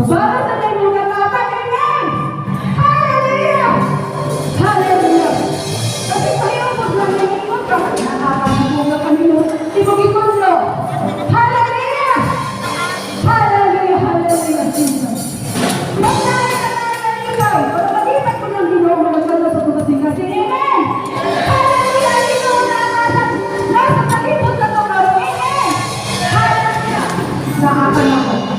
Para sa kanyang kakapanin! Hallelujah! Hallelujah! Kasi tayo po lang nangingod ka, nakakalimutan kami mo, ibog-ikot lo. Hallelujah! Hallelujah! Hallelujah! Jesus! Magdari ka na ng ikaw, para malipat ko ng Ginoo mo sa tumating kasi. Amen! Hallelujah! Ginoo na nasa palibot na ito karo. Amen! Hallelujah! Nakakalaman.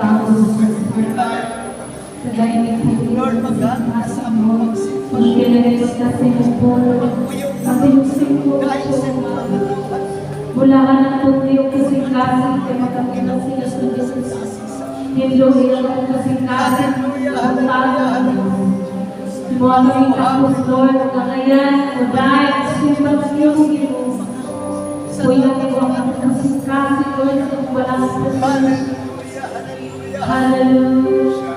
tao sa daigdig po sa mo. Pag pinagayos kasi mo po, ang pinusing po mula ka ng puti o kasing kasing kay magkakilang sila sa Jesus. Hinduhin ang kasing kasing ang tayo. Mga kaming kapos, Lord, kakayan, dahil simbang siyong mo. Kuya ko ang kasing kasing, Lord, sa walang kasing. Hallelujah.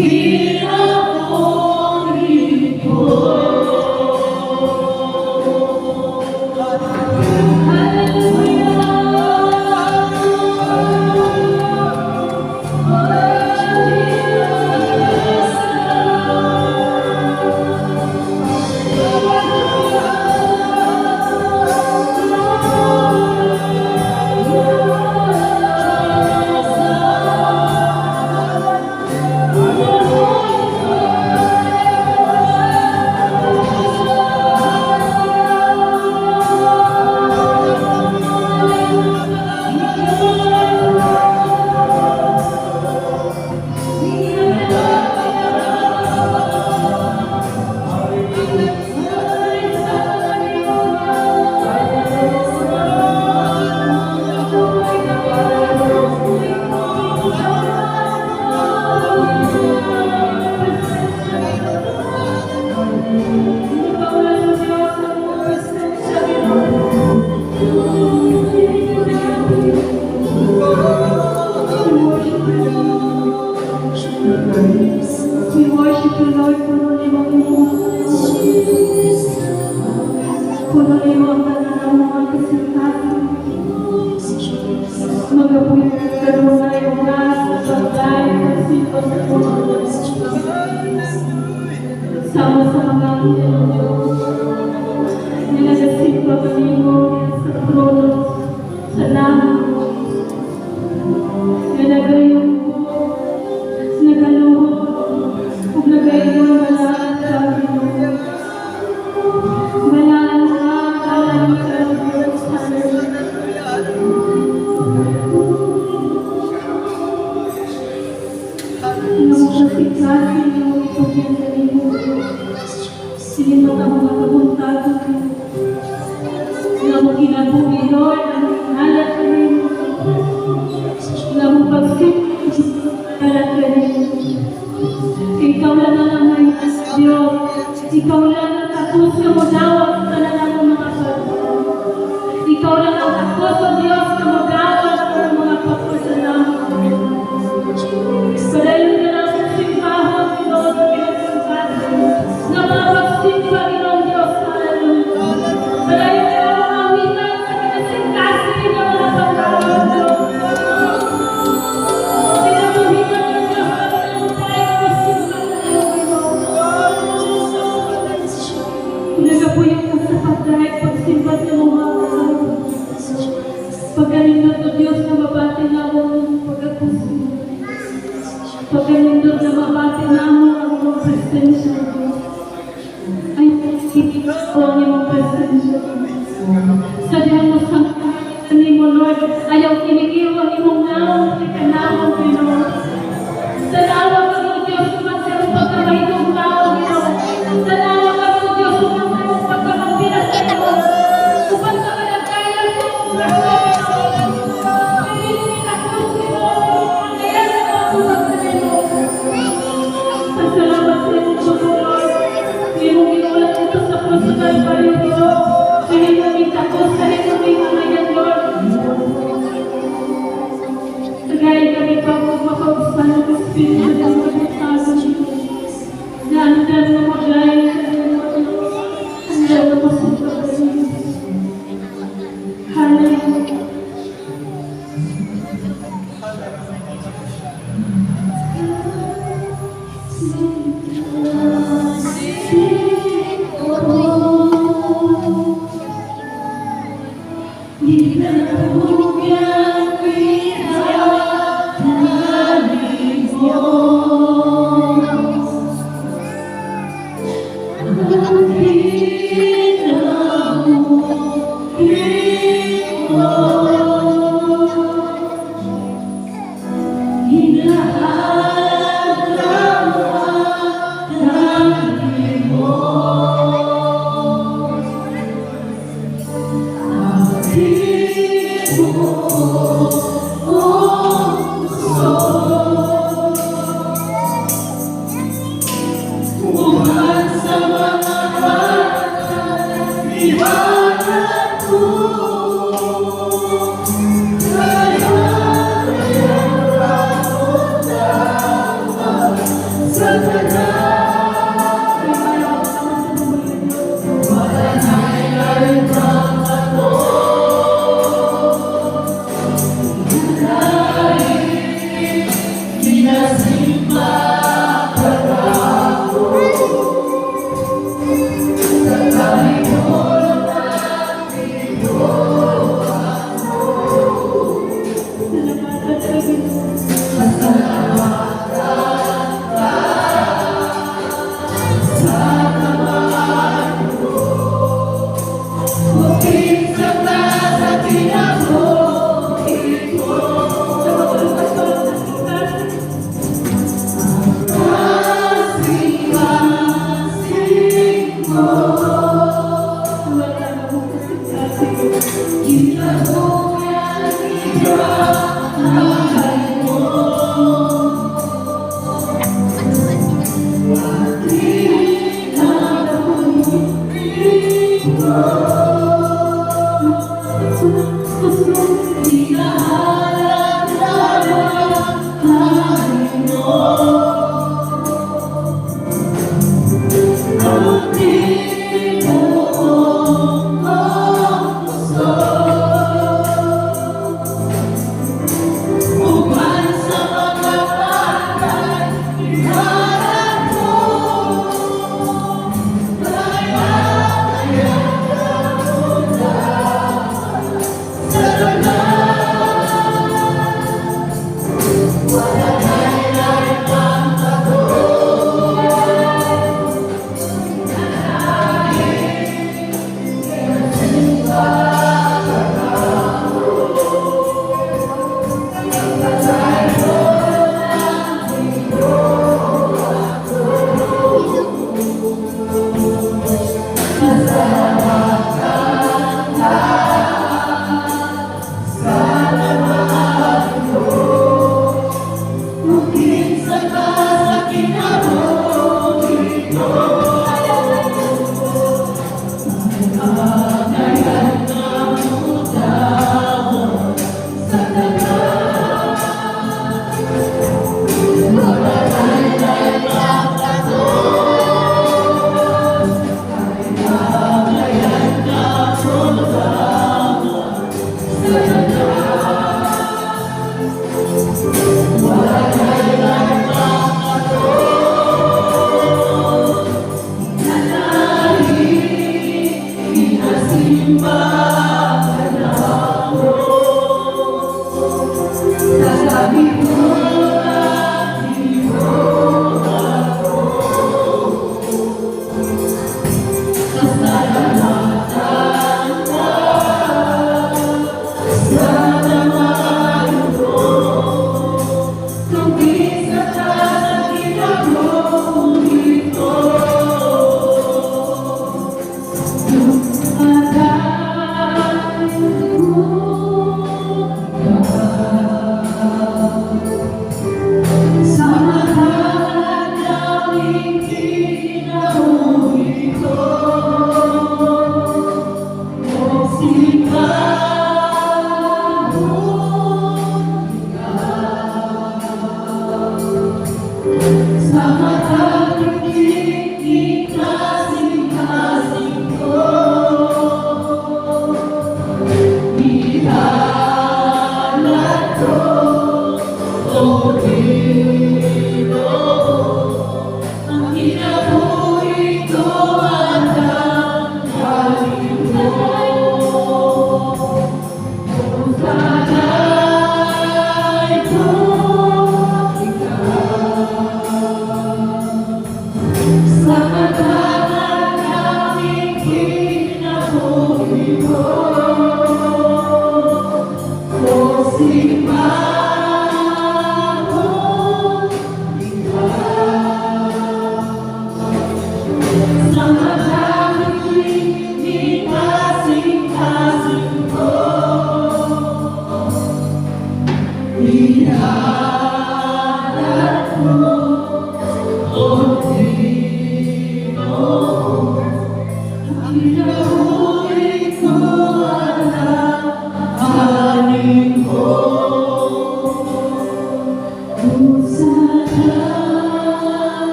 Hinahanap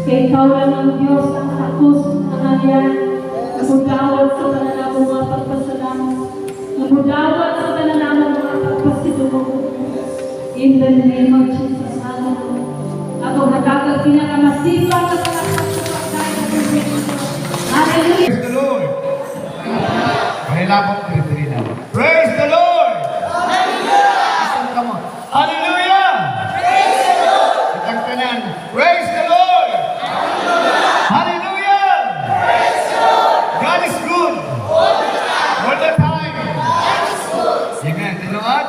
Kaya ikaw lang ang Diyos ang hatos ng hangyan, nagudawat sa tananamong mga pagpasalamat, nagudawat sa tananamong mga pagpasidulong. In the name of Jesus, hallelujah. Ako nagkakag pinakamasipag at pagpasalamat ng Diyos. Hallelujah. Praise the Lord. Mahilapot ko ito rin. Praise the Lord. Hallelujah. Come on. Hallelujah. Praise the Lord. Itang tanan. Praise the Lord. Hallelujah! Praise God! God is good! All the time! All the time! God is good! Amen. Tinuot?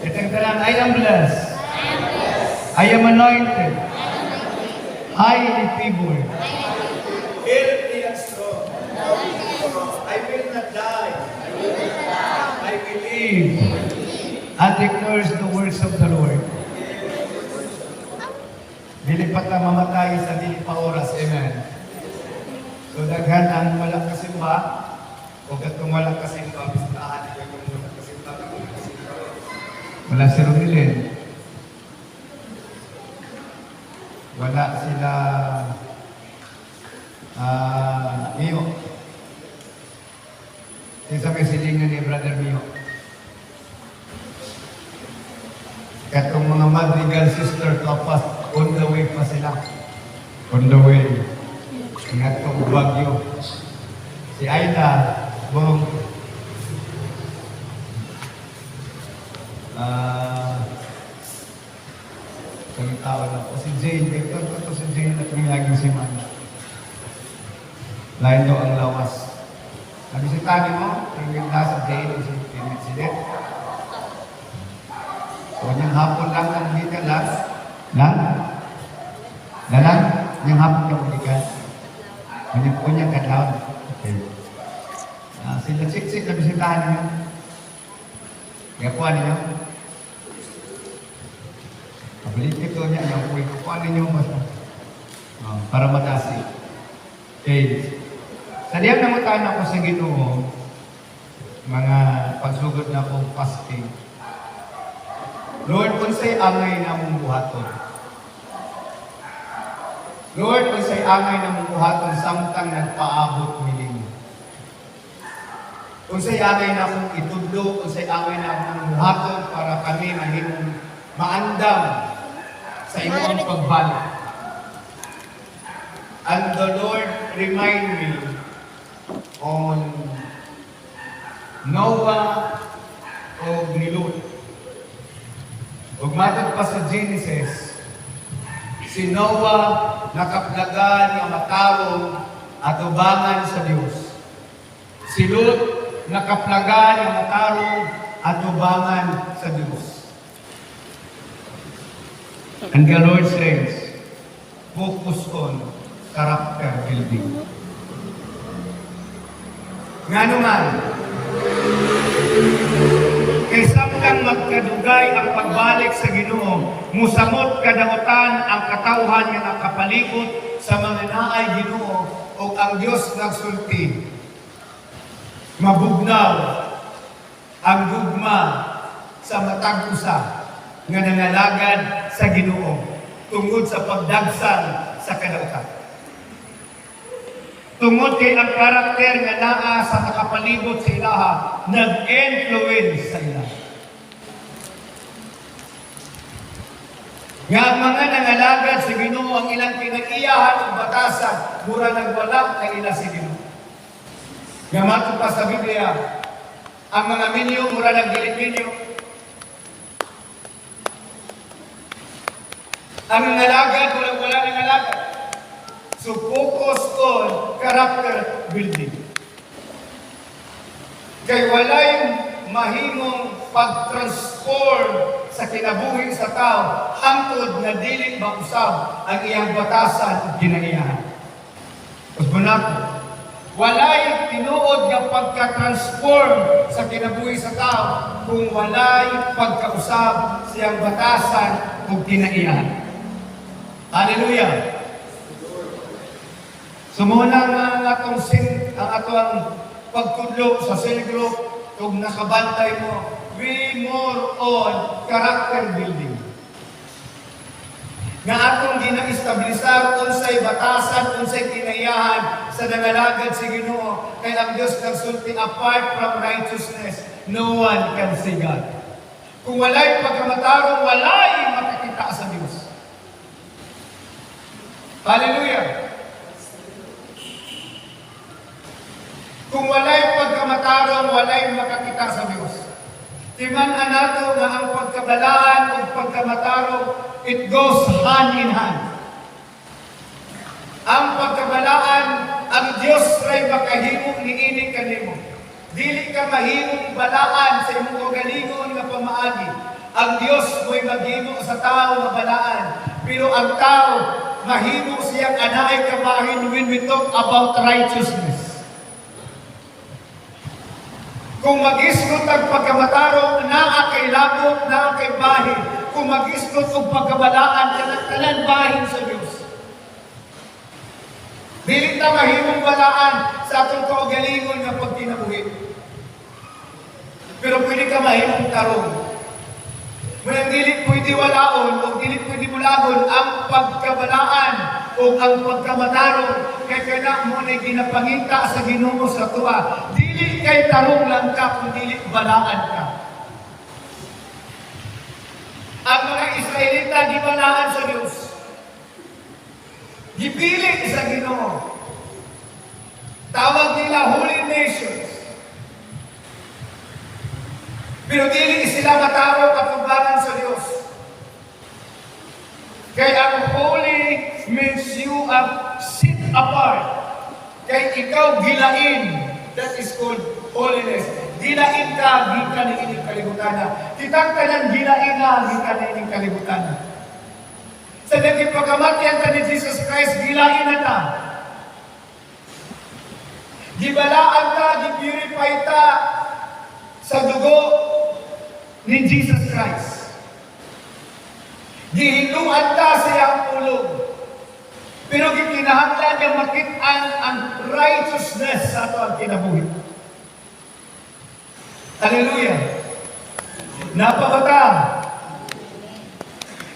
Itang tanan, I am blessed. I am blessed. I am anointed. Highly favored. Healthy and strong. I will not die. I will live. And declares the words of the Lord. Dili pa ta mamatay sa dili pa oras. Amen. So daghan ang walang kasimba o gatong walang kasimba bistahan ito yung walang kasimba. Wala si Romilin. Wala sila Mio. Isa may silingan ni Brother Mio. Katong mga Madrigal sister kapas on the way pa sila. On the way. Ingat ko Bagyo. Si Aida, buong tao na po. Si Jane, ito si Jane at may laging si Man. Lain daw ang lawas. Nabisitahin mo, tingin na si Jane, si Det. So, yung hapon lang ang hikan lang, yung hapon yung hikan. Kunyang katlaw. Okay. Sila siksik na bisitahan ninyo. Kaya kuha ninyo. Pabilit ito niya, yung kuha ninyo para matasi. Okay. Sa diyang namutaan ako sa Ginoo, mga pagsugod na akong fasting. Lord, unsay angay na mong buhaton. Lord, unsay angay na mong buhaton samtang nagpaabot miling. Unsay angay na mong itudlo, unsay angay na mong buhaton para kami mahimong maandam sa imong pagbalik. And the Lord remind me on Noah o ni Lot. Ug matod pa sa Genesis, si Noah nakaplagan nga matarong at ubangan sa Dios. Si Lot nakaplagan nga matarong at ubangan sa Dios. And the Lord says, focus on character building. Nga naman, kaysa kang magkadugay ang pagbalik sa Ginoo, musamot kadautan ang katawhan nga nakapalikot sa mga naay Ginoo o ang Dios nagsulti. Mabugnaw ang gugma sa matag usa nga nangalagad sa Ginoo tungod sa pagdagsan sa kadautan. Tungod kay ang karakter nga naa sa nakapalibot sa ilaha, nag-influence sa ilaha. Nga ang mga nangalagad sa Ginoo ang ilang kinaiyahan o batasan, mura nagwala kay ila sa Ginoo. Nga matod pa sa Biblia, ang mga minyo, mura nagdilit-minyo. Ang nangalagad, wala nangalagad. So focus on character building. Kay walay mahimong pag-transform sa kinabuhi sa tao hangtod nga dili mausab ang iyang batasan ug kinaiyahan. Ug bunako, walay tinuod nga pagka-transform sa kinabuhi sa tao kung walay pagkausab sa iyang batasan ug kinaiyahan. Hallelujah. Sumuna nga ang atong pagkudlo sa cell group kung nakabantay mo, be more on character building. Nga atong gina-establisar unsay batasan, unsay kinaiyahan sa nangalagad si Ginoo kay ang Dios nagsulti, apart from righteousness, no one can see God. Kung walay pagkamatarong, walay makakita sa Dios. Hallelujah. Kung walay pagkamatarong, walay makakita sa Diyos. Timan nato nga ang pagkabalaan o pagkamatarong, it goes hand in hand. Ang pagkabalaan, ang Diyos ray makahimo ni ini kanimo. Dili ka mahimong balaan sa imong kagalingon nga pamaagi. Ang Diyos mo'y maghimo sa tao nga balaan. Pero ang tao, mahimo siyang anaay kabahin when we talk about righteousness. Kung mag-isgot ang pagkamatarong, naa kay labot, naa kay bahin. Kung mag-isgot ang pagkabalaan, tanan bahin sa Diyos. Dili ta mahimong balaan sa atong kaugalingon nga pagkinabuhi. Pero pwede ka mahimong tarong. Muna dili pwede walaon o dili pwede mulagon ang pagkabalaan o ang pagkamatarong kay kana mo na ginapangita sa Ginoo sa tuwa. Dili kay tarong lang ka kung dili balaan ka. Ang mga Israelita gibalaan sa Dios. Gipili sa Ginoo. Tawag nila Holy Nations. Pero dili sila matarong katubaran sa Diyos. Kaya ang holy means you are set apart. Kaya ikaw gilain. That is called holiness. Gilain ka, gikan ni ining kalibutan. Kitang kanang gilain na, gikan ni ining kalibutan. Sa naging pagkamatyan ka ni Jesus Christ, gilain na ta. Gibalaan ka, gipurify ta sa dugo ni Jesus Christ. Gihinduan ta sa iyang ulog. Pero gikinahanglan niya makitaan ang righteousness sa ato ang kinabuhi. Hallelujah. Napabata.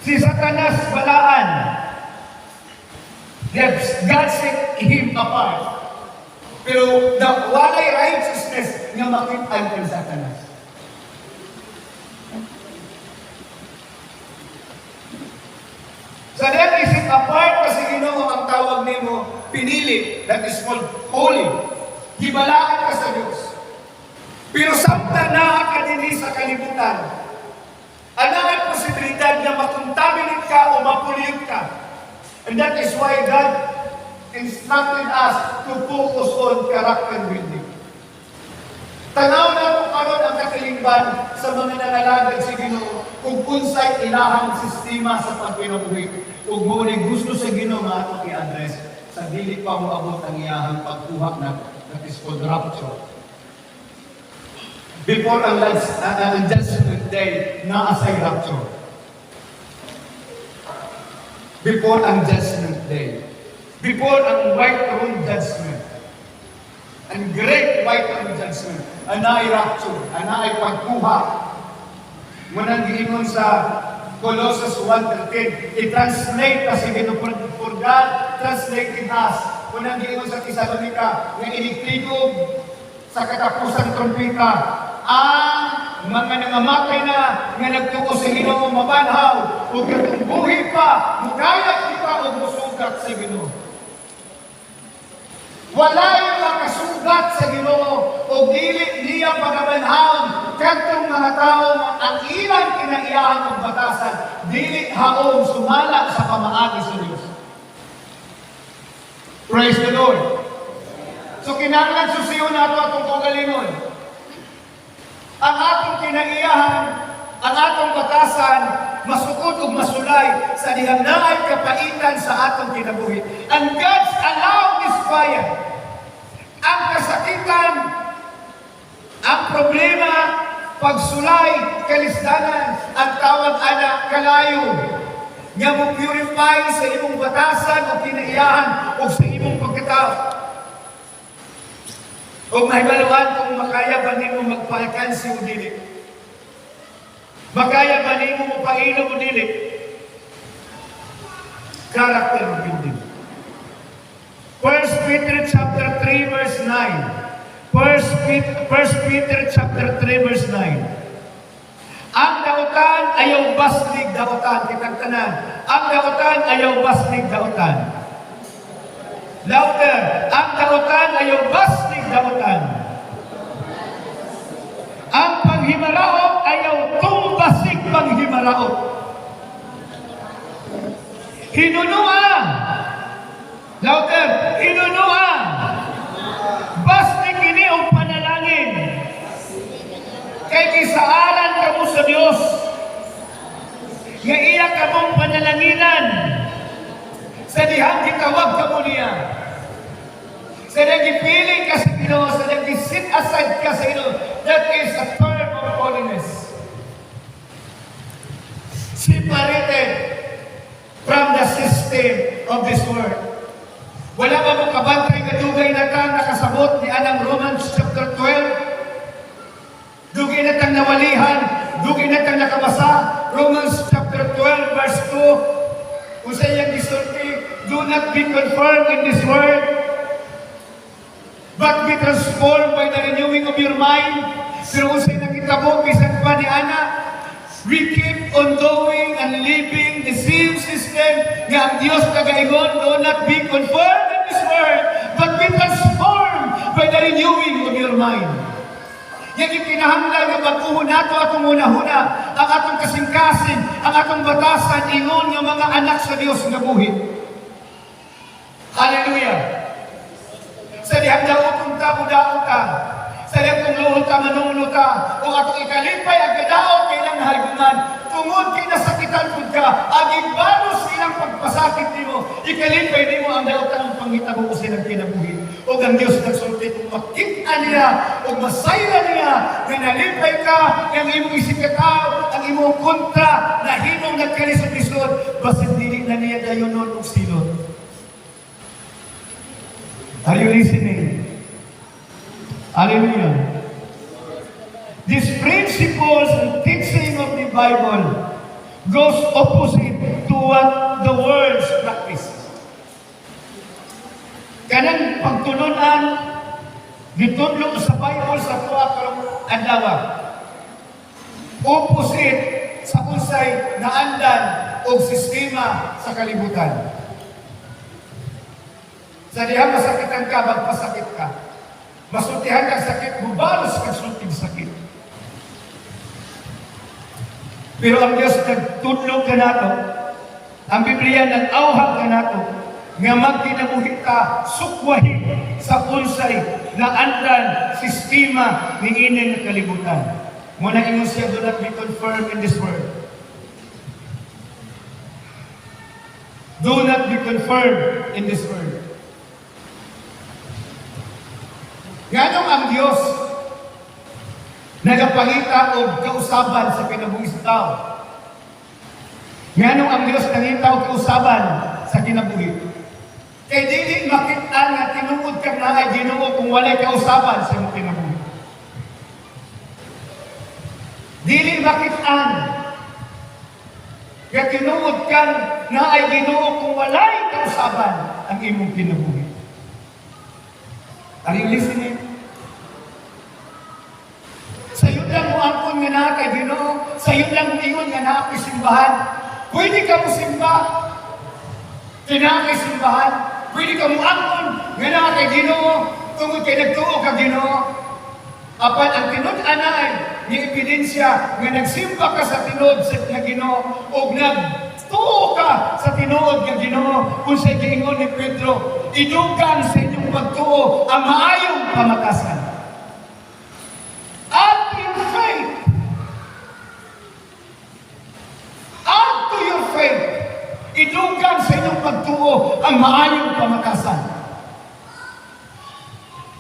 Si Satanas balaan. God set him apart. Pero walay righteousness nga makitaan kang Satanas. So then is it apart kasi Ginoo ang tawag nimo pinili, that is called holy. Hibalaan ka sa Dios. Pero samtang naa ka dinhi sa kalibutan, ang posibilidad na makontaminate ka o mapuliyot ka. And that is why God instructed us to focus on character building. Tanaw na kung karon ang katilingban sa mga nangalagad si Ginoo kung unsay ilahang sistema sa pagkinabuhi ug mo ni gusto sa Ginoo nga ato i-address sa dili pa moabot ang iyahang pagkuha na that is called rapture. Before ang judgment day na asay rapture. Before ang judgment day. Before ang white throne judgment. Ang great white throne judgment. Anay rapture, anay pagkuha. Munang giingon sa Colossus 1:13, i-translate kasi for God translated us. Munang giingon sa Thessalonica, nga inikligog sa katapusang trompeta, ang mga nangamatay na nga nagtuo sa Ginoo mabanhaw ug katong buhi pa mugayat kita og musugat sa Ginoo. Wala yung makasugat sa Ginoo o dili niya pagabanhaon kadtong mga tao ang ilang kinaiyahan ng batasan dili haon sumala sa pamaagi sa Dios. Praise the Lord. So kinahanglan susiyon nato atong kaugalingon. Ang atong kinaiyahan, ang atong batasan, masukod ug masulay sa dihang naay kapaitan sa atong kinabuhi. And God allowed this fire. Ang kasakitan, ang problema, pagsulay, kalisdanan, ang tawag ana kalayo. Nga mo purify sa imong batasan o kinaiyahan o sa imong pagkatao. O mahibaluan kung makaya ba nimo magpalkansi o dili. Makaya ba nimo mapainom o dili. Character building. 1 Peter chapter 3 verse 9. 1 Peter chapter 3 verse 9. Ang dautan ayaw baslig dautan. Kitang tanan. Ang dautan ayaw baslig dautan. Louder. Ang dautan ayaw baslig dautan. Ang panghimaraot ayaw tumbasig panghimaraot. Hinunuan. Louder. Hinunuan. Baslig kini o panalangin. Kay kisaaran ka mo sa Dios. Nga iya ka mong panalanginan. Sa dihang gitawag ka mo niya. Sa dihang gipiling ka sa Ginoo, sa dihang gisit aside ka sa Ginoo. That is a term of holiness. Separated from the system of this world. Wala ba mo kabantay na dugay na kang nakasabot ni Anang Romans chapter 12? Dugay na kang nawalihan, dugay na kang nakabasa. Romans chapter 12 verse 2. Kung sa iyang gisulti, do not be conformed in this world, but be transformed by the renewing of your mind. Pero kung sa iyang kitabo, bisan pa ni Ana, we keep on doing and living the same system nga ang Diyos kagaingon, do not be conformed in this world, but be transformed by the renewing of your mind. Yang ikinahanglan nga baguhon nato atong una-una ang atong kasing-kasing, ang atong batasan, ingon nga mga anak sa Dios nga buhi. Hallelujah! Sa dihang daotong ta, budaot ka. Sa dihang kung luhod ka, manuno ka. Kung atong ikalipay, ang kadaot, kailang nahalgungan. Tungod kinasakitan po ka, agibanos ilang pagpasakit nimo, ikalipay nimo ang daotan ng pangitabo ko silang kinabuhi. O ang Diyos nagsulti kung makita niya o masayra niya na nalipay ka, ang imong isikataw, ang imong kontra, na himong nagkalisod-lisod, basit dili na niya dayonon o silot. Are you listening? Hallelujah. These principles and teaching of the Bible goes opposite to what the world practices. Kanang pagtulunan, gitudlo sa Bible sa tuwa karong adlaw. Opposite sa unsay naandan o sistema sa kalibutan. Sa diha masakitan ka, magpasakit ka. Masultihan kang sakit, bubalos kang sulting sakit. Pero ang Diyos nagtudlog ka nato, ang Biblia nag-auhag ka nato, nga magkinabuhi ka, sukwahin sa unsay na andan sistema ni ining kalibutan. Muna ingon siya, do not be confirmed in this world. Do not be confirmed in this world. Nganong ang Diyos nagapangita o kausaban sa kinabuhi sa tao? Nganong ang Diyos nangita o kausaban sa kinabuhi? Kay dili makita nga tinuod ka na ay Ginoo kung walay kausaban sa imong kinabuhi. Dili makitaan nga tinuod ka na ay Ginoo kung walay kausaban ang imong kinabuhi. Are you listening? Sa'yo lang mo angkon nga na kay Ginoo, sa'yo lang mo ingon nga na ako'y simbahan. Pwede ka mo simba, tinakay simbahan. Pwede ka mo angkon nga na kay Ginoo, tungod kay nagtuo ka Ginoo. Apan ang tinud-anay ni ebidensya nga nagsimba ka sa tinud sa Ginoo o nagtuo ka sa tinuod nga Ginoo kung sa giingon ni Pedro, idugang sa inyong pagtuo ang maayong pamatasan. Add in faith. Add to your faith. Idugang sa inyong pagtuo ang maayong pamatasan.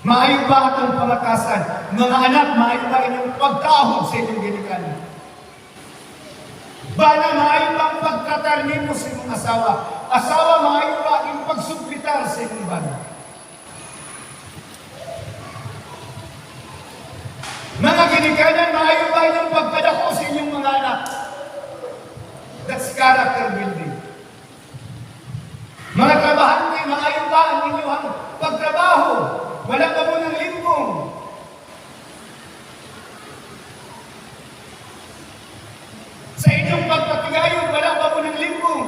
Maayo ba itong pamatasan? Mga anak, maayo ba inyong pagkahod sa inyong ginikanan? Bana, maayo ba ang pagtatarnin mo sa inyong asawa? Asawa, maayo ba ang pagsuplitar sa inyong bana? Mga ginikanan, maayo ba inyong pagpadako sa inyong mga anak? That's character building. Mga trabahante, maayo ba ang inyong pagtrabaho? Wala ka mo ng limbong. Sa inyong pagpatigayon, wala ka mo ng limbong.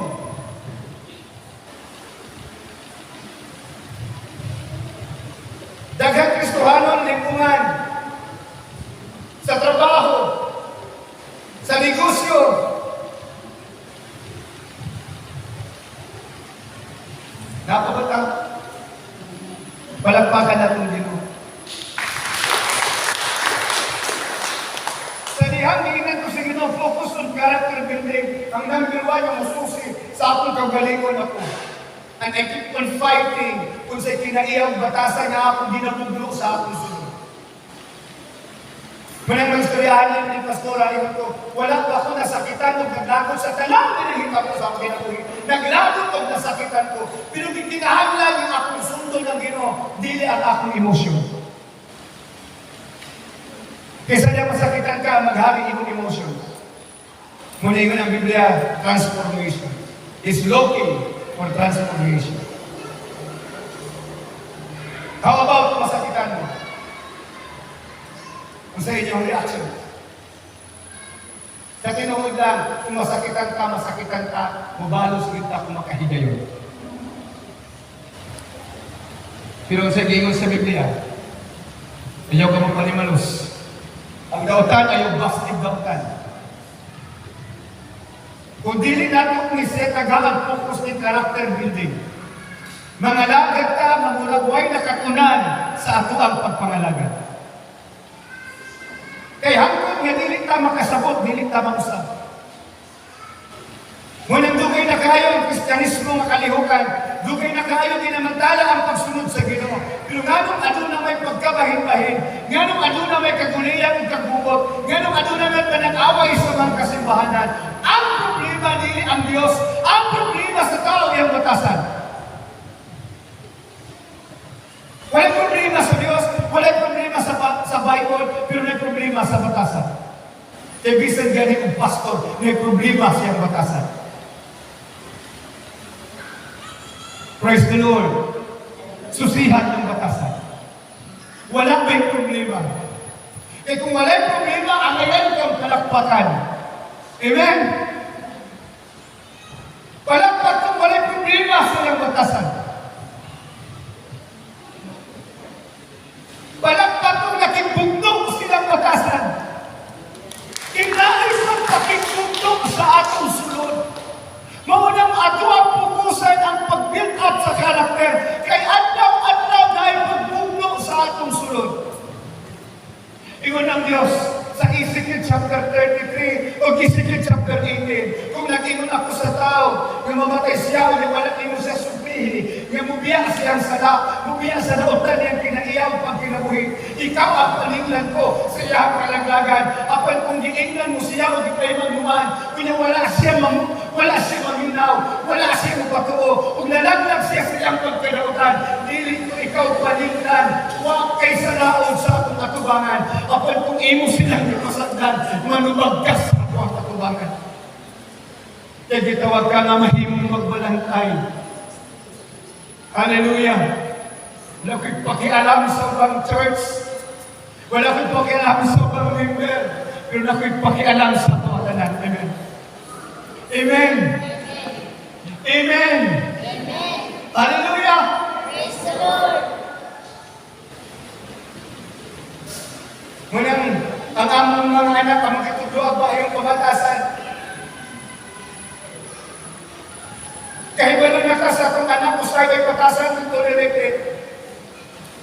Daghang Kristohanon limbungan. Sa trabaho, sa negosyo, napakatang palagpakan natong Ginoo. Sa dihang giingan ko sa Ginoo, focus on character building. Ang number one yung masusi sa akong kagalingon ako. And I keep on fighting kung sa kinaiyang batasan na akong ginabuglo sa akong sunod. Manang istoryahan ni Pastora, ingon ko, wala pa ako nasakitan o naglagot sa talang pinahita ko sa akong kinabuhi. Naglagot o nasakitan ko. Pero kinahanglan yung akong sundo ng Ginoo, dili ang akong emosyon. Kaysa niya masakitan ka, maghari imong emosyon. Muna ingon ang Biblia, transformation. Is looking for transformation. How about masakitan mo? Kung sa inyong reaction. Sa tinuod lang, kung masakitan ka, mabalos kita kung makahigayon. Pero sa gingon sa Biblia, ayaw ka magpalimalos. Ang dautan ayaw bastig dautan. Kung dili natin ni-set ang focus ni character building, mangalagad ka, mamulagway na katunan sa ato ang pagpangalagad. Kaya hanggang nga dili ta makasabot, dili ta mausap. Ngunang dugay na kayo ang Kristyanismo makalihukan, dugay na kayo dinamantala ang pagsunod sa Ginoo. Pero nganong aduna may pagkabahin-bahin, nganong aduna may kagulian ug kagbubot, nganong aduna may panag-away sa mga kasimbahanan. Ang problema dili ang Dios, ang problema sa tao iyang batasan. Walang problema sa Diyos, walang problema sa Bible, pero may problema sa batasan. Kaya bisan gani kong pastor, may problema siyang batasan. Praise the Lord. Susihan ng batasan. Walang may problema. Kaya kung walang problema, ang ayan kang kalakpakan. Amen? batasan. Palagpatong nakibugtong silang batasan. Kinais ang pakibugtong sa atong sulod. Maunang ato ang pukusan ang pag-build up sa karakter. Kay adlaw-adlaw dahil pagbugno sa atong sulod. Ingon ang Diyos sa Ezekiel chapter 33 o Ezekiel chapter 18. Kung nag-ingon ako sa tao, na mamatay siya o na wala ingon siya suplihi, nga mubiya siyang sala, mubiya sa nautan niyang kinaiyaw pag kinabuhi. Ikaw ang paninglan ko sa iyang kalaglagan. Apan kung giingnan mo siya o di kayo magnuman, kunya wala siya maminaw, wala siya magpatuo, kung nalaglag siya sa iyang pagkanautan, dili ko ikaw paninglan, huwag kay sa laon sa akong katubangan. Apan kung imo silang ipasagdan, manubagkas ako ang katubangan. Kaya gitawag ka nga mahimong magbalantay. Hallelujah! Wala ko'y pakialam sa ubang church. Wala ko'y pakialam sa ubang member. Pero wala ko'y pakialam sa patanan. Amen. Amen. Amen. Amen. Hallelujah! Praise the Lord. Munang ang among mga anak ang makitudluag ba yung pamatasan. Kahit ba nang nakas akong anak, usay kay patasan, we tolerate it.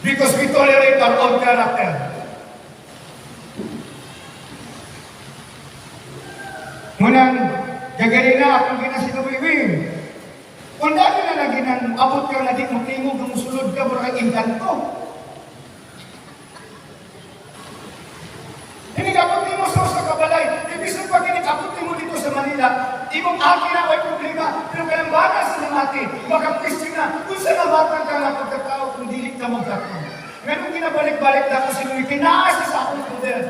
Because we tolerate our own character. Munang gagaling na akong ginasinuwiwin. Kung dami na lagi nang abot ka na di mo tingog, musulod ka, mura kang inkanto. Hinigabot mo sa kabalay. Ibig pag hinigabot mo dito sa Manila, imong akin na ay problema. Pero kayang bata sa namati, makakwestiyon na, kung sa nabatang ka nga pagkatao, kung dilit ka magkakon. Ngayon kinabalik-balik na ako sinuwi, kinaas sa akong poder.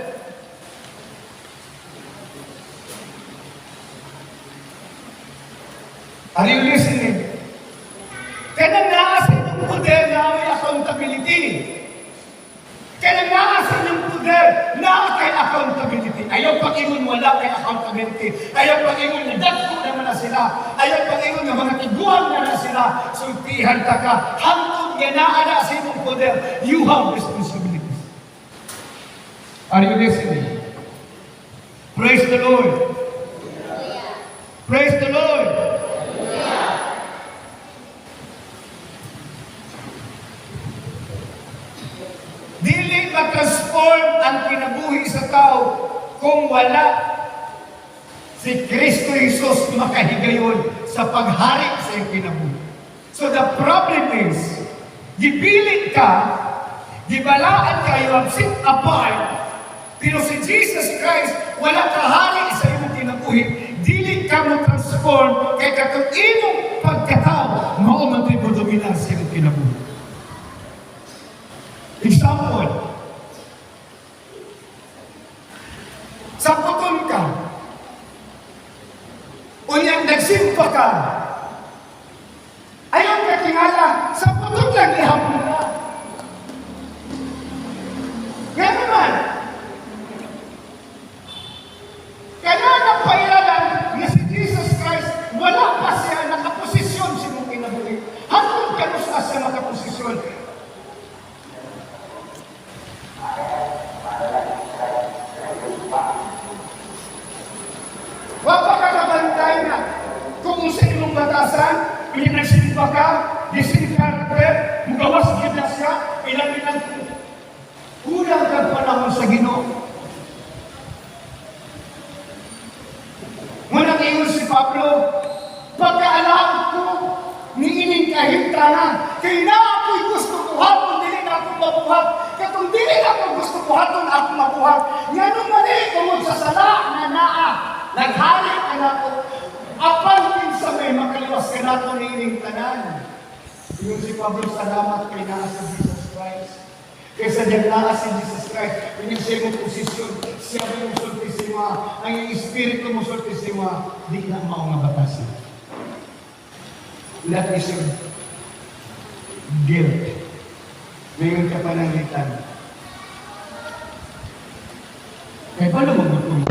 Are you listening? Kaya naas yung poder na may accountability. Kaya naas yung poder na kay accountability. Ayaw pag-ingon wala kay accountability. Ayaw pag-ingon na dagko naman na sila. Ayaw pag-ingon na mga tiguan na sila. Sultihan ta ka. Hangtod nga naana sa imong poder. You have responsibilities. Are you listening? Praise the Lord. Praise the Lord. Dili ma-transform ang kinabuhi sa tao kung wala si Kristo Jesus makahigayon sa paghari sa iyong kinabuhi. So the problem is, gipilit ka, gibalaan ka, you have set apart, pero si Jesus Christ, wala kahari sa iyong kinabuhi, dili ka mo transform, kaya katong imong pagkatao, maumatay mo dominan sa iyong kinabuhi. Example, sa puton ka, o yung nagsimpa ka, ayaw ka tingala, sa puton lang ihapon ka. Nga naman, kaya napailalan na si Jesus Christ, wala pa siya nakaposisyon sa mong kinabuhi. Hanggang ka sa siya nakaposisyon. Wapa ka nabantay na kung sa imong batasan, pinagsimpa ka, dising character, mugawas gina siya, ilang kulang ka panahon sa Ginoo. Munang ingon si Pablo, pagkaalam ko, niining kahimtanan, kaya na ako'y gusto buhaton, dili na akong mabuhat, katong dili na akong gusto buhaton, akong mabuhat, nga nung mali, kumod sa sala na naa, naghalik ka na ko, apan din sa may makaliwas ka na ko niining tanan. Yung si Pablo, salamat kay naa sa Jesus Christ. Kaysa dyan naa si Jesus Christ, yung siya mong posisyon, siya mong sultisima, ang espiritu mo sultisima, di na maong batasan. That is your guilt. Ngayon ka panangitan. Kaya paano magutong?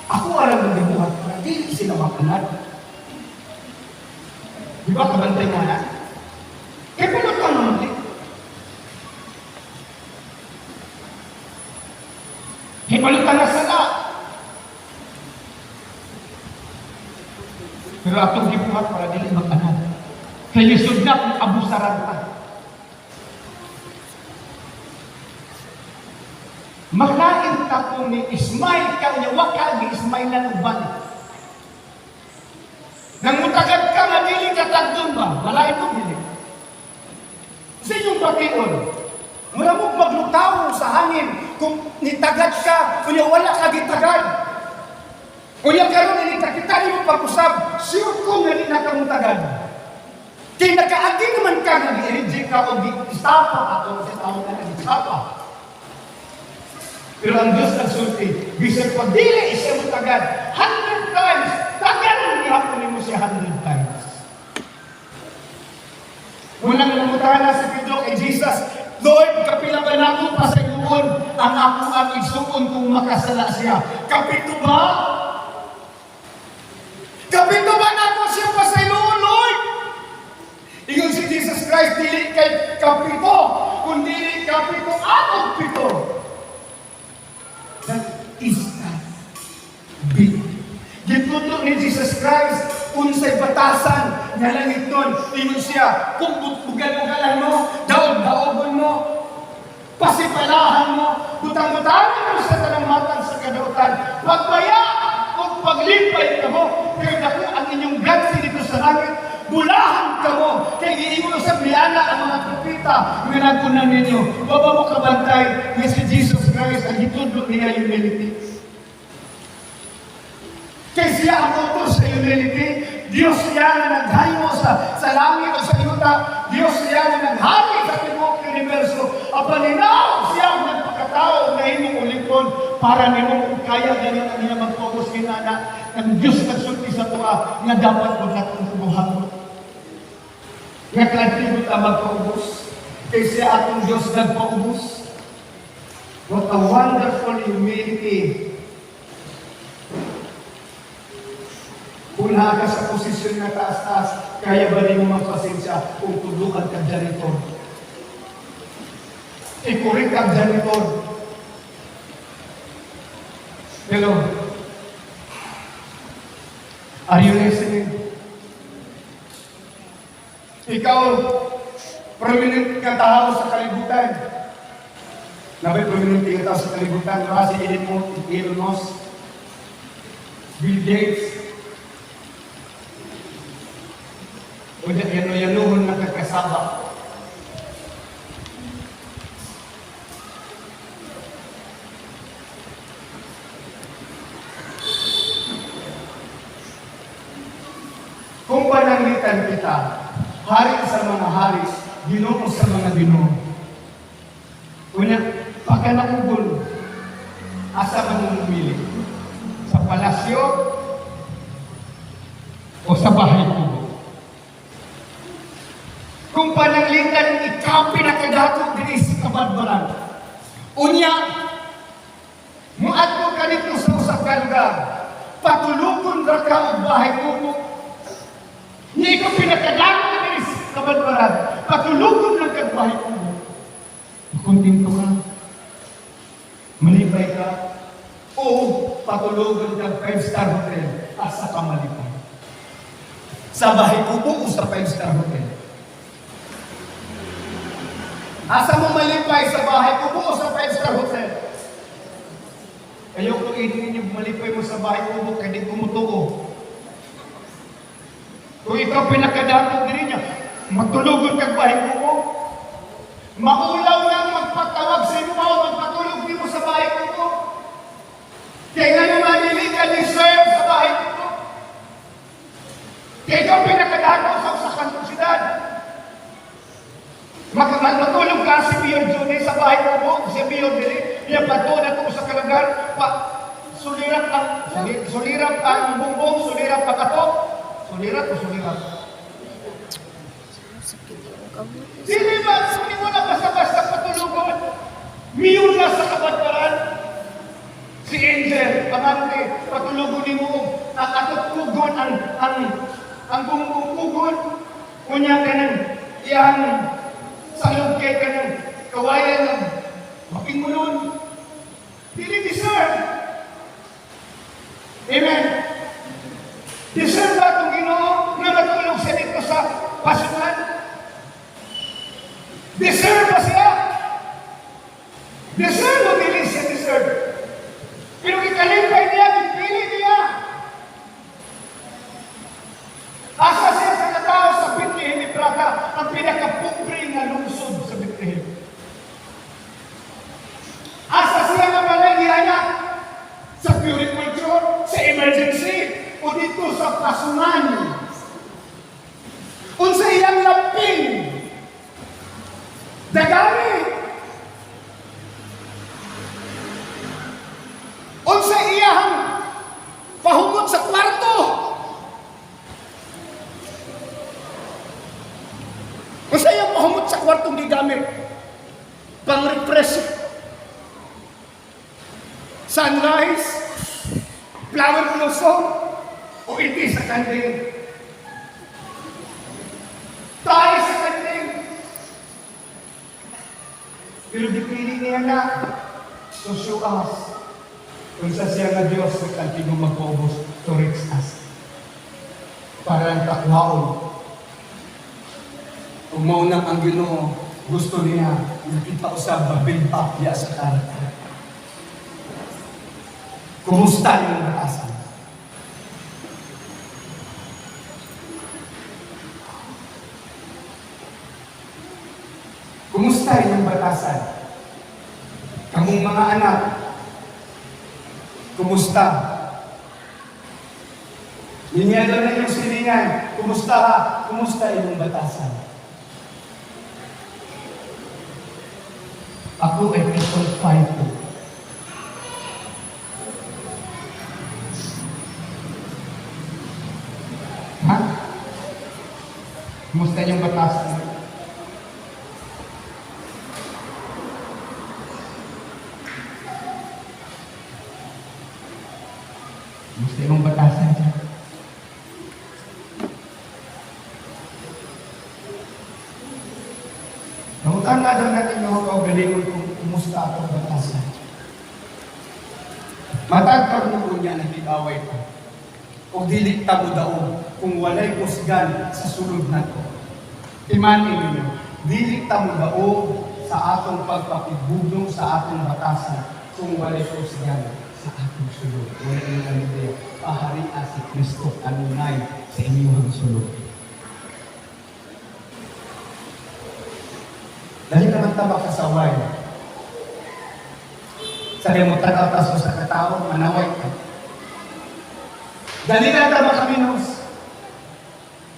Ako alam ng dibuhat, hindi sila mapanat. Di ba kabantay mo na? Kaya pulot ka naman din. Hibalot ka na sana. Pero atong gibuhat para dili mag-anak. Kaya lisod na kung abusaran ka. Makain ka kung ni Ismail ka, niya wakal ni Ismail na uban. Nang mutagad ka na dili katagdun ba? Wala ito dili. Sa inyong batiyon, mula mo maglutaw sa hangin kung nitagad ka, kung niya wala ka gitagad. Kung niya karoon na nitakita mo pag-usap, sure kung nga ninakamutagad. Kaya nakaagi naman ka na di-reject ka o di-istapa ako sa tao na nag-istapa. Pero ang Diyos nagsulti, bisag pag dili siya mo tagad, 100 times, tagad niya ako mo siya 100 times. Unang namutana sa Pedro kay Jesus, Lord, kapila ba na ako pa sa iyon ang ako ang igsuon kung makasala siya? Kapito ba? Kapito ba na ako siya pa sa iyon, Lord? Ingon si Jesus Christ, dili kay kapito, kundi kapito atong pito. That is not big. Gituto ni Jesus Christ, unsay batasan, nga langit nun, ingon siya, kung bugal-bugalan mo, daog-daogon mo, pasipalahan mo, butang-butangan mo sa talamatan sa kadautan, pagbaya o paglimpay ka mo, kaya naku ang inyong gansi dito sa langit, bulahan ka mo, kaya iingon sa biyana ang mga propita, nga nagkunan ninyo, baba mo kabantay, nga si Jesus Christ, ang gituto niya humility. Kaya siya ang utos sa humility, Diyos siya na naghayo sa langit o sa yuta, Diyos siya na naghari sa tibok universo, apaninaw siya ang nagpakatao na imong ulipon para nimong kaya ganyan ang niya mag-focus kinana ng Diyos nagsulti sa tuwa nga dapat mo na kong tubuhan mo. Nga kladibot ang magpaubos, kaya siya atong Diyos nagpaubos. What a wonderful humility. Kung ka sa posisyon na taas-taas, kaya ba rin mo magpasensya kung tulukan ka janitor? Ikurik ka janitor. Hello? Are you listening? Ikaw, prominent ka tao sa kalibutan. Nabay prominent ka tao sa kalibutan. Kasi Elon Musk, Bill Gates, o yano-yanuhon na kakasaba. Kung pananglitan kita, hari sa mga hari, Ginoo sa mga Ginoo. Una, pagkanakugol, asa man mong umili? Sa palasyo o sa bahay ko? Kung pananglitan, ikaw pinakadato din sa kabadbaran. Unya, muad mo ka dito sa usap ka lugar, patulukon ka ka o bahay ko. Hindi ikaw pinakadato din sa kabadbaran, patulukon lang ka bahay ko. Makuntinto ka, malipay ka, o patulukon ka 5-star hotel, asa ka malipay. Sa bahay ko o sa 5-star hotel. Asa mo malipay sa bahay ko o sa 5-star hotel? Ayaw ko ninyo malipay mo sa bahay ko kaya di kumutuo. Kung ikaw pinakadato din niya, magtulugon kang bahay ko. Maulaw lang magpatawag sa inyo o magpatulog din mo sa bahay ko. Kaya nga naman nili ka deserve sa bahay ko. Kaya ikaw pinakadato sa usakang kosidad. Matulog ka si Mayor Johnny sa bahay ko mo, si Mayor Dili, niya patunan ko sa kalagar, sulirap ang bumbong, sulirap ang katok, sulirap o sulirap. Sili ba, hindi mo na basta-basta patulugon, Mayor na sa kabadbaran, si Angel, pangante, patulugon ni mo, ang katok kugon, ang bumbong kugon, Kunya ka ng iyang salog kay ka ng kawayan ng makingulon. Dili deserve. Amen. Deserve ba itong Ginoo na matulog siya dito sa pasukan? Deserve ba siya? Deserve o dili siya deserve? Pero ikalimpay niya, pipili niya. Asa siya sa katao sa Bethlehem Efrata, ang pinakapobre na lungsod sa Bethlehem. Asa siya nga malagyan sa puriculture, sa emergency, o dito sa pasunan. Unsa iyang laping, dagami. Unsa iyang pahumot sa kwarto. Unsa iyang pahumot sa kwartong gigamit pang-refresh. Sunrise, flower blossom, o iti sa kanding. Tayo sa kanding. Pero dipili niya na to show us kung sa siya nga Diyos na kantinong magpaubos to reach us. Para ang takwaon. Kung maunang ang Ginoo, gusto niya nakita usab mag-build up niya sa karakter. Kumusta yung batasan? Kumusta yung batasan? Kamong mga anak, kumusta? Ninyado na yung silingan, kumusta ha? Kumusta yung batasan? Ako ay episode 5 po. Ha? Kumusta yung batasan? Kumusta yung batasan dyan? Namutan na daw natin yung kaugalingon kung kumusta akong batasan. Matagkag na po niya nag-iaway pa. O dilik tabo daw kung walay kusgan sa sulod na to. Imanin ninyo, dilik tabo daw sa atong pagpapibugong sa atong batasan kung walay kusgan sa atong sulod. Wala yung alidea, paharia si Kristo anunay sa inyong sulod. Dahil naman tama kasaway. Sa limutan atas mo sa katao, manaway ka. Dali na tama kami nos.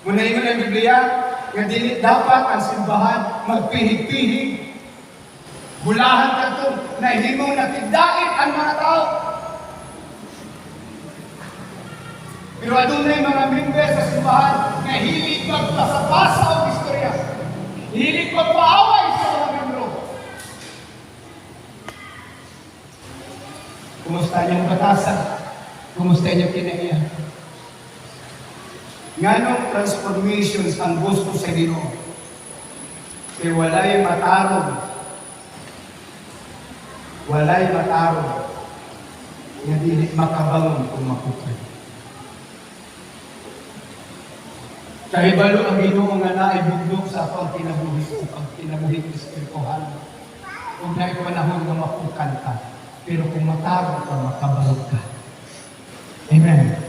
Muna ingon ang Biblia, nga dili dapat ang simbahan magpihig-pihig. Bulahan ka ito na himong nakidait ang mga tao. Pero adunay mga member sa simbahan nga hilig magpasapasa o istorya. Hilig magpaaway sa mga membro. Kumusta niyong batasan? Kumusta niyong kinaiya? Nganong transformations ang gusto sa Ginoo? Kaya walay matarong. Walay matarong. Nga dili makabangon kung makukay. Kaya balo ang Ginoo nga naibugdog sa akong kinabuhi o ang kinabuhi espiritual. Kung na panahon nga mapukan ka, pero kung matarong ka, makabalog ka. Amen.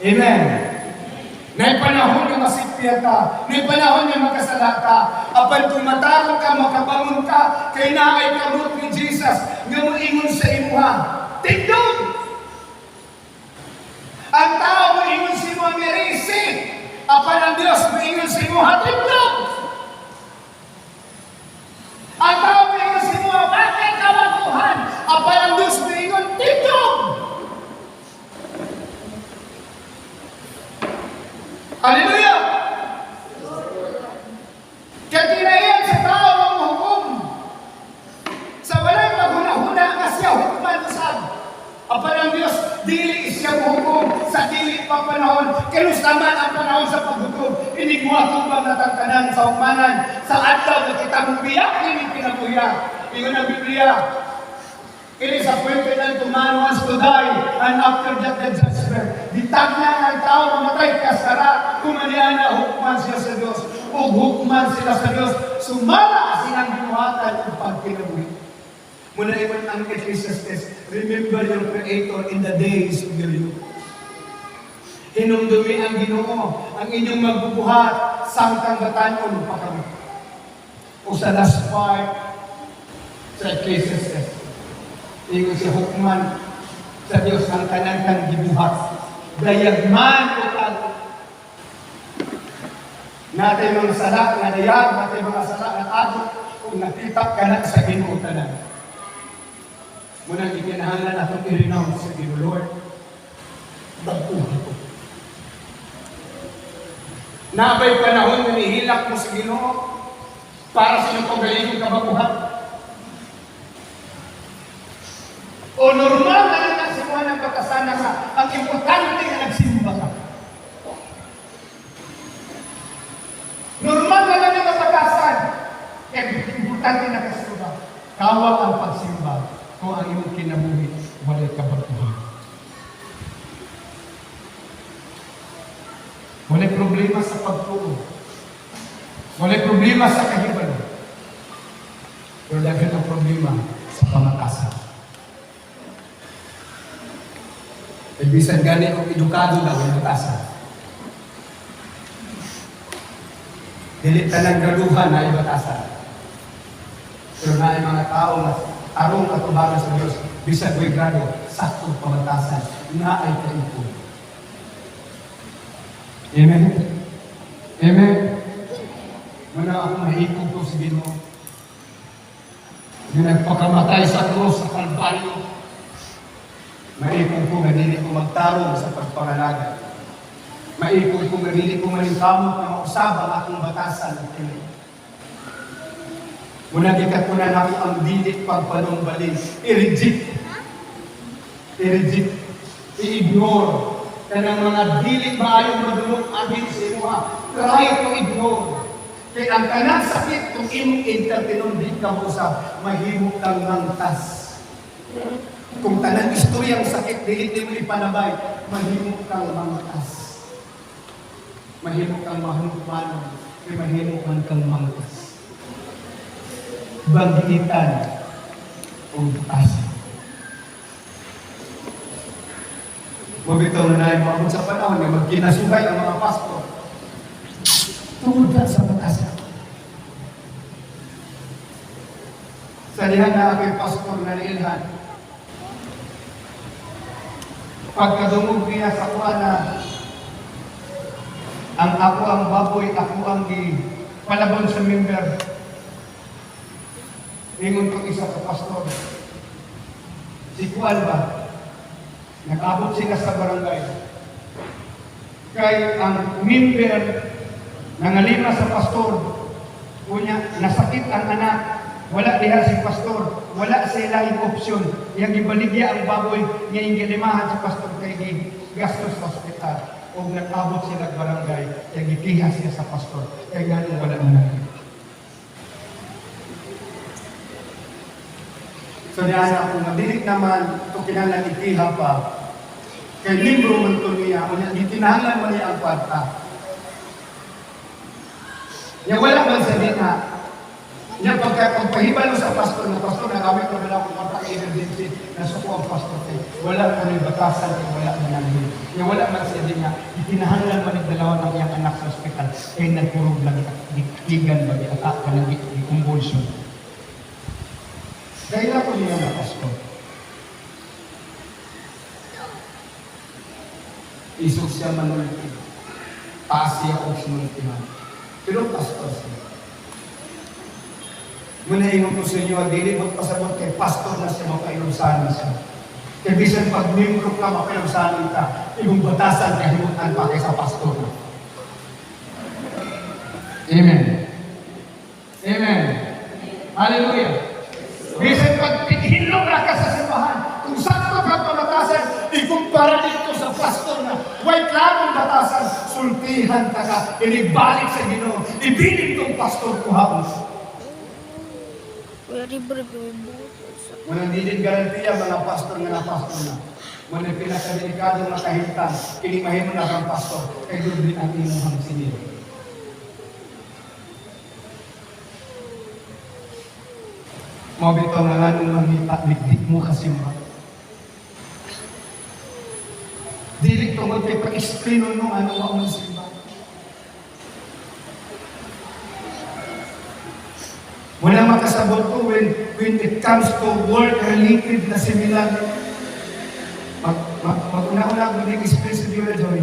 Amen. May panahon nga masipya ka, may panahon nga makasala ka, apan kung matarong ka, makabangon ka, kay naay kamot ni Jesus, nga moingon sa imuha, tigdog! Ang tao moingon sa imuha, merisi! Apan ang Diyos moingon sa imuha, tigdog! Ang tao moingon sa imuha, bakit ka maguhan? Apan ang Diyos moingon, tigdog! Hallelujah! Kaya tinayan sa tao ang hukom. Sa walay maghuna-huna nga siya hukuman usab. Apan ang Diyos, dili siya hukom sa dili pa panahon, kinustaman ang panahon sa paghukom. Inigwa ba natagtanan sa humanan, sa adlaw na kita mong biyak, hindi pinabuya. Ingon ang Biblia, it is appointed unto man once to die, and after that the judgment. Ditagnan ang tao mamatay kasara, kumanian na hukman siya sa Diyos, o hukman sila sa Diyos, sumala silang binuhatan ng pagkinabuhi. Muna iwan ang Ecclesiastes, remember your Creator in the days of your youth. Hinumdumi ang Ginoo, ang inyong magbubuhat, sangkang batanon pa kami. O sa last part, sa Ecclesiastes, ingon si hukman sa Diyos ang kanang gibuhat. Dayagman o tag. Natay mga sala nga dayag, natay mga sala nga agos, kung nakita ka na sa Ginoo tanan. Munang ikinahanglan atong i-renounce sa Ginoo, Lord. Baguhan ko. Nabay panahon na nihilak mo sa Ginoo para sa iyong pagaling kababuhan. O normal na lang ang simula ng pagkasana ka, ang importante na nagsimba ka. Normal na lang ang pagkasan, kaya importante na kasimba. Kawag ang pagsimba kung ang iyong kinabuhi, walay kababuhan. Walay problema sa pagtuo. Walay problema sa kahibalo. Pero daghan ang problema sa pangatasan. Ibisan gani o edukado daw ang batasan. Dili tanang graduhan na ay batasan. Pero na ay mga tao na arong katubagan sa Diyos, bisag ko'y grado, saktong pamatasan, na ay kaipon. Amen? Amen? Muna ako mahikog to sa Ginoo. Yung nagpakamatay sa krus sa Kalbaryo, maipon ko, ganili ko magtarong sa pagpangalaga. Maipon ko, ganili ko malingkamot na mausabang akong batasan at kinig. Muna gikatunan ako ang dilit pagpanumbalin. I-reject. I-reject. I-ignore. Kanang mga dilit maayong madulog abin sa imo ha. Try to ignore. Kaya ang kanang sakit kung imong entertainon di ka usap, mahimok kang mangtas. Kung tanang istoryang sakit, dilit mo ipanabay, mahimok kang mangtas. Mahimok kang mahumukmanon, mahimok man kang mangtas. Bagitan o butasan. Mabitaw na na yung mga sa panahon na magkinasubay ang mga pastor tungkol sa butasan. Sa dihan na aking pastor na niilhan, pagkadungog niya sa kuha na ang ako ang baboy, ako ang palabon sa member. Ingon ko isa sa pastor. Si Kuan ba? Nag-abot sila sa barangay. Kaya ang member nangalima sa pastor, kunya, nasakit ang anak, wala diha si pastor, wala sila yung option. Yang ibaligya ang baboy, niya yung gilimahan sa pastor kay gastos sa hospital. O nag-abot sila barangay, yung ikiha siya sa pastor. Kaya nga wala na. So diyan ako, madilik naman, ito kinalang ikiha pa. Kay libro man ito niya, di kinahanglan man niya ang kwarta. Niya wala man sa dina. Niya pagpahibalo sa pastor, na pastor, nagamit ko na ako kwarta kay emergency, nasuko ang pastor kay wala ko rin batasan, kay wala man namin. Niya wala man sa dina, di kinahanglan man nagdalawa ng iyang anak sa ospital, kay nagpurog lang ikatigan ba, iata ka ng convulsion. Dahil ako niya na pastor. Isok siya manulti. Taas siya o sinulti man. Pero pastor siya. Muna ingon ko sa inyo, dili mo pasabot kay pastor na siya makailusanan siya. Kaya bisan pag membro ka, makailusanan ka, ibang batasan kahimutan pa kaysa pastor na. Amen. Amen. Hallelujah. Bisan pag hinlong na ka sa simbahan, kung sakto ka pamatasan, ikumpara dito sa pastor na white sultihan ka ka, inibalik sa Ginoo, ibilin tong pastor ko haos. Walang dilin garantiya mga pastor nga na pastor na. Walang pinakadelikado nga kahimtang, kinimahin mo na kang pastor, kay doon din ang inuhang sinil. Mabito nga nga nung mamita, ligdig mo kasi mo. Dili tungod kay pag-explain nung ano maunang simba. Wala makasabot ko when it comes to work-related na similar. Mag-una-una ko din explain sa Diyo na Joy.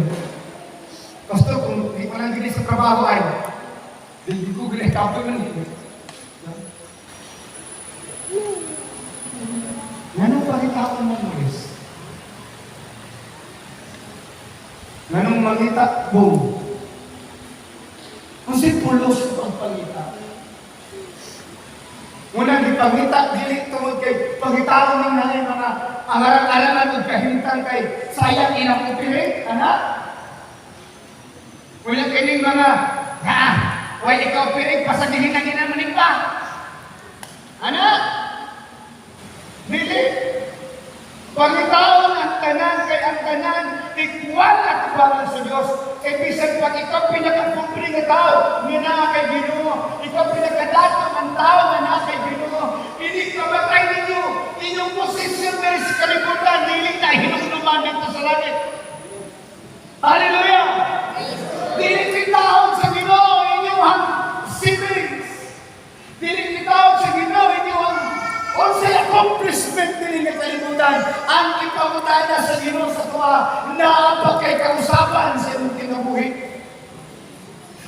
Pastor, kung di pa lang gini sa trabaho ay, hindi ko gini kapag man dito. Nanong pagkitaon mo, Maurice? Nanong mangita, boom. Kasi pulos ko ang pangita. Muna di pangita, dili tungod kay pangitaon ng nanay mga angarang-arangan o kahintang kay sayang ilang upiri, anak. Muna kining mga, why ikaw upiri, pasagihin na ginamanin pa. Anak, dili. Pangitaon ang tanan kay ang tanan, ikwal at iwanan sa Diyos. Kay bisan pag ikaw pinakapumpri nga tao, nga naa kay Ginoo. Ikaw pinakadato ang tao nga naa kay Ginoo. Hindi ka matay ninyo. Inyong posisyon na sa kalibutan, dili na hinumduman dito sa langit. Hallelujah! Dili kitahon sa Ginoo, inyong siblings. Dili kitahon sa Ginoo, inyong unsay accomplishment din nga kalibutan ang ipamutana sa Ginoo sa tuwa na kay kausapan sa imong kinabuhi.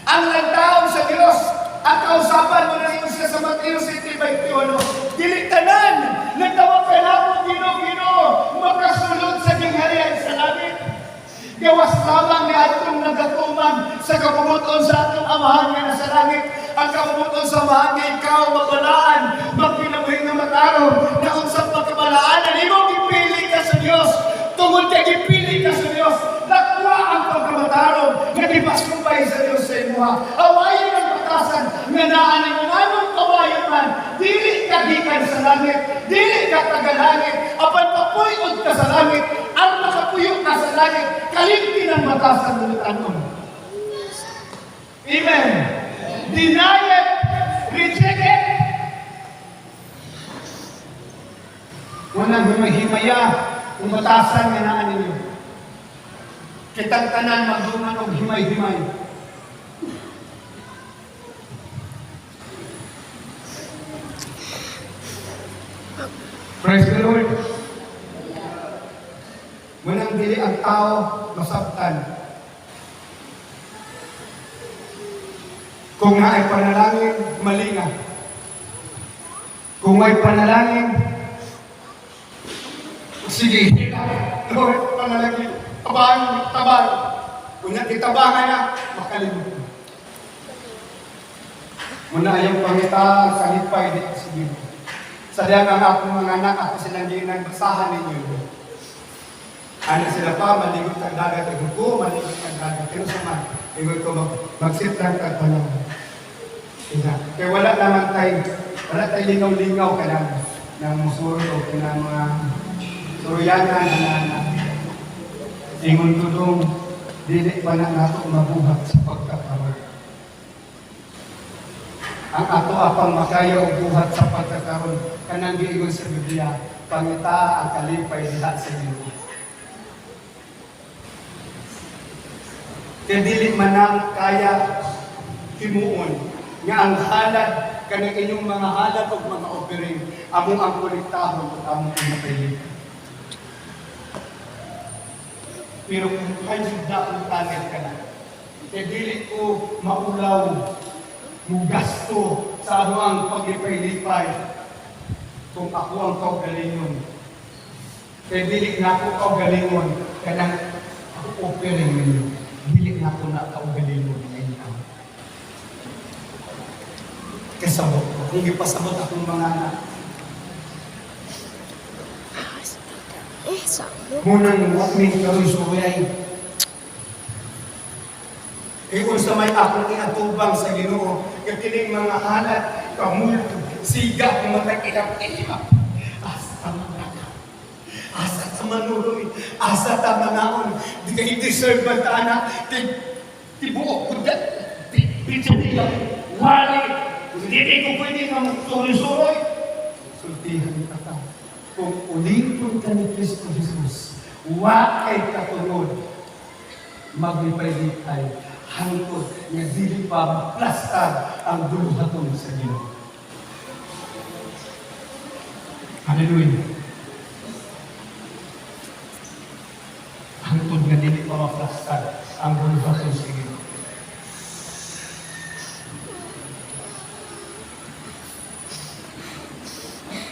Ang nagtaon sa Dios, ang kausapan mo na siya sa Mateo 7:21. Dili tanan nagtawag ka na mo Ginoo, makasulod sa gingharian sa langit. Gawas lamang ni atong nagatuman sa kabubuton sa atong amahan nga nasa langit. Ang kabubuton sa amahan nga ikaw mabalaan, magpinabuhin na matarong, na unsang pagkabalaan, na imo gipili ka sa Dios. Tungod kay gipili ka sa Dios, lakwa ang pagkamatarong, nga ipaskumpay sa Dios sa imuha. Awayan ang batasan, nga naan ang anong kawayan man, dili ka gikan sa langit, dili ka tagalangit, apan papuyod ka sa langit, ang makapuyod ka sa langit, kalimti ng batasan ng tanon. Amen. Deny it, reject it. Walang himay-himaya kung batasan nga naan ninyo. Kitang tanan magdungan og himay-himay. Praise the Lord. Walang dili ang tao masabtan. Kung may panalangin, malinga. Kung may panalangin, sige, Lord, panalangin, tabang. Kung itabangan na, makalimutan. Muna yung pangita, salipay, di sige. Sadya nga akong mga anak, ako silang ginagbasahan ninyo. Ano sila pa, maligot ang dagat, ko, maligot ang dagat. Pero sama, ingon ko mag-sit lang kagpanong. Kaya wala tayo lingaw-lingaw ka lang ng musuro o ng mga suruyanan na ingon tudong dili pa na nato mabuhat sa pagkakaroon. Ang ato apang makaya o buhat sa pagkakaroon kanang giingon sa Biblia, pangita ang kalipay diha sa Ginoo. Kaya dili man ang kaya himuon nga ang halad kanang inyong mga halad o mga offering among ang kolektahon at among pinapili. Pero kung kayo dapat tanig ka na, kaya dili ko maulaw, gasto sa ano ang pag-ipay-lipay kung ako ang kaugalingon. Kaya dili na ako kaugalingon kanang offering ninyo. Dili na ako na kaugalingon ninyo. Kasabot ko. Kung ipasabot akong mga anak. Munang wakmin karoy suyay. Kaya kung sa may akong iatubang sa Ginoo, kakining mga alat, kamulto, siga, kumatakilap-ilap, asa manaka, asa ta manuroy, asa ta manaon, di kayo deserve ba ta na, tibuok ko dyan, pizza nila, wali, hindi ko pwede na magsuroy-suroy. Sultihan ka ta, kung ulingkod ka ni Kristo Jesus, wa kay katunod, maglipay-lipay, hangtod nga dili pa maplastar ang duluhaton sa Ginoo. Hallelujah. Hangtod nga dili pa maplastar ang duluhaton sa Ginoo.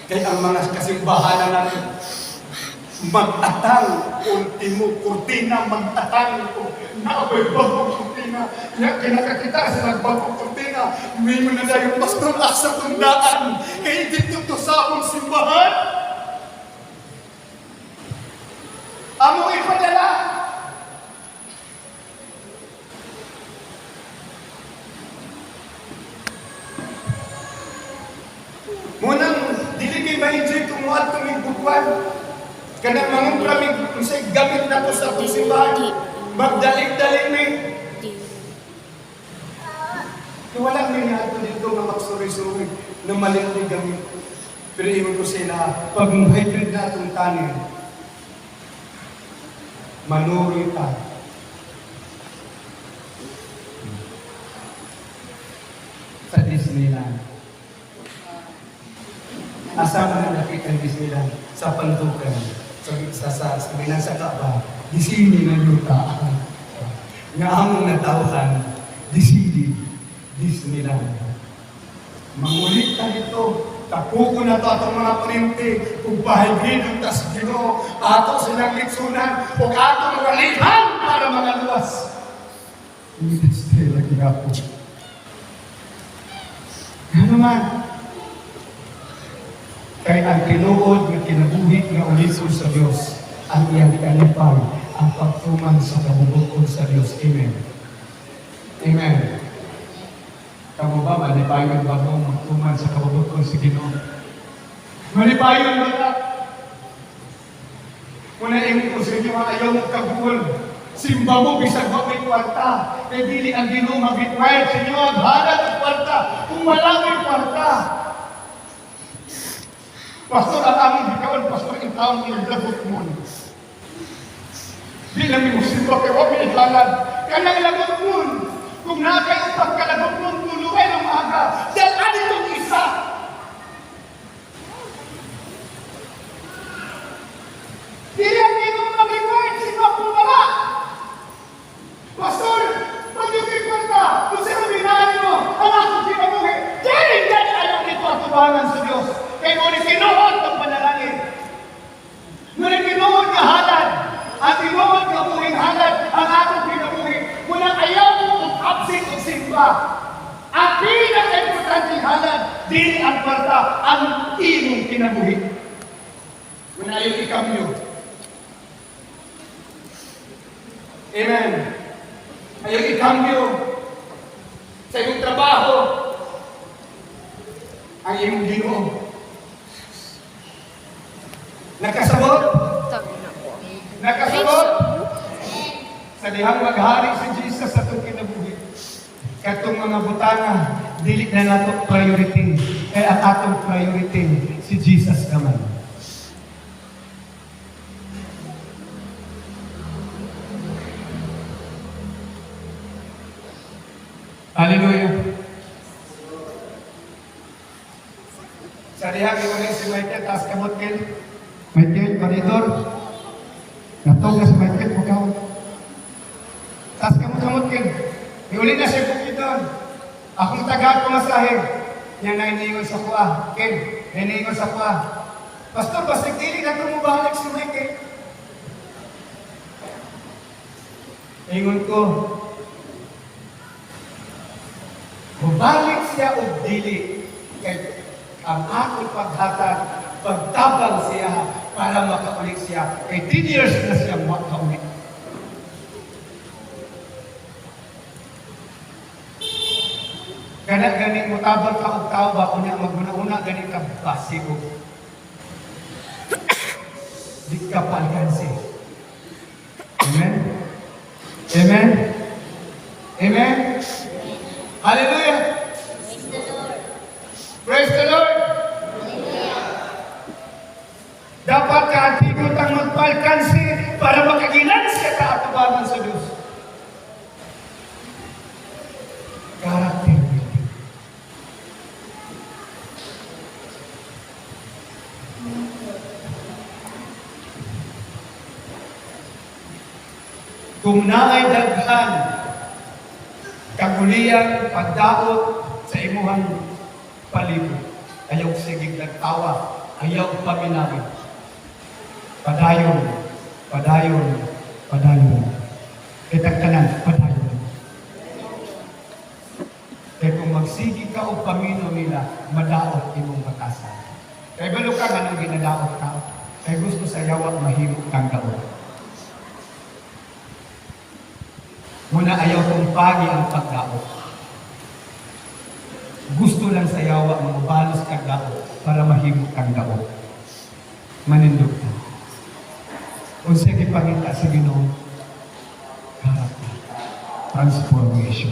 Kaya ang mga kasimbahan natin, mag-atang ultimo kurtina, mag-atang naabay bagong kurtina. Kaya kinakakita sa nagbagong kurtina, may mo na yung pastor sa tundaan. Kaya dito to sa akong simbahan. Amo ipadala. Munang, dili kayo ma-enjoy kumuha itong bukwan. Kanang mangumpra kung sa'y gamit na to sa akong simbahan, magdalik-dalik na walang may nato dito na magsuri-suri na maliit na gamit. Pero iwan ko sila, pag hybrid na itong tanin, manuroy pa. Sa Disneyland. Asa mo na nakita ang Disneyland? Sa Pantukan. Sa Binansa ba? Disini na luta. Nga among natauhan, Disneyland. Mangulit ka dito. Tapuko na to atong mga printi. Kung bahigin ang tas Ginoo, ato silang litsunan, o ato mga lihan para mga luwas. Hindi Disney lagi na po. Ano man? Kaya ang tinuod nga kinabuhi nga ulisun sa Diyos, ang iyang kalipay, ang pagtuman sa kabubukod sa Diyos. Amen. Amen. Kamu ba, malipayon ba mo magtuman sa kabubukod sa Ginoo? Malipayon ba ka? Muna yung ko sa inyo, ayaw mo kabuol. Simba mo, bisag mo may kwarta. Kaya dili ang Ginoo mag-require sa inyo, maghanap ang kwarta. Kung wala may kwarta, pastor, ang aming bikawan, pastor, yung taong ilagabot mo. Di namin mo simba, pero huwag miniglalan. Kaya nang ilagabot mo, kung nakay pagkalagabot mo, tulungay ng maaga. Dahil ano itong isa? Di rin Ginoo mag-require, simba kung wala. Pastor, pag yung kwarta, kung sino binaan mo, ang akong sinabuhi, dahil dahil alam nito ang tubangan sa Diyos. Kaya ngunit kinuhod ng panalangin. Ngunit kinuhod ka halad. Ang kinuhod ka buhing halad. Ang atong kinabuhi. Munang ayaw mo ang absent o simba. Ang pinaka-importante halad, di ang kwarta, ang imong kinabuhi. Kung ayaw ikamyo. Amen. Ayaw ikambyo sa iyong trabaho. Ang iyong Ginoo. Nakasabot? Nakasabot? Sa dihang maghari si Jesus sa itong kinabuhi. Katong mga butanga, dili na nato priority. Kaya ang atong priority, si Jesus naman. Hallelujah. Sa dihang iwanin si Michael, taas kamot kin. Michael, koridor. Natong na si Michael, pagkawin. Taas kamot kin. Iuli na siya bukidon. Akong taga pumasahe. Yan na iniingon sa kuha. Ken, iniingon sa kuha. Pastor, basta tili na tumubalik si Michael. Ingon ko, mabalik siya o dili. Kaya ang akong paghatag, pagtabang siya para makaulik siya. Kaya 10 years na siya makaulik. Kana gani mo tabang ka og tao ba kunya maguna-una gani ka basigo. Di ka palkansi. Amen. Amen. Amen. Hallelujah. Praise the Lord. Praise the Lord. Dapat kaatigot ang magpalkansi para makaginansi ka atubangan sa Diyos. Character building. Kung naay daghan kaguliang pagdaot sa imuhang palibot, ayaw sigig nagtawa, ayaw paminawid. Padayon, padayon, padayon. Kitang tanan, padayon. Kaya kung magsigi ka o pamino nila, madaot imong batasan. Kaya balo ka nga nang ginadaot ka, kaya gusto sa yawak mahimok kang daot. Muna ayaw kong pagi ang pagdaot. Gusto lang sa yawa mabalos kang daot para mahimok kang daot. Manindog ka. Kung sige pangita sa Ginoo, character, transformation.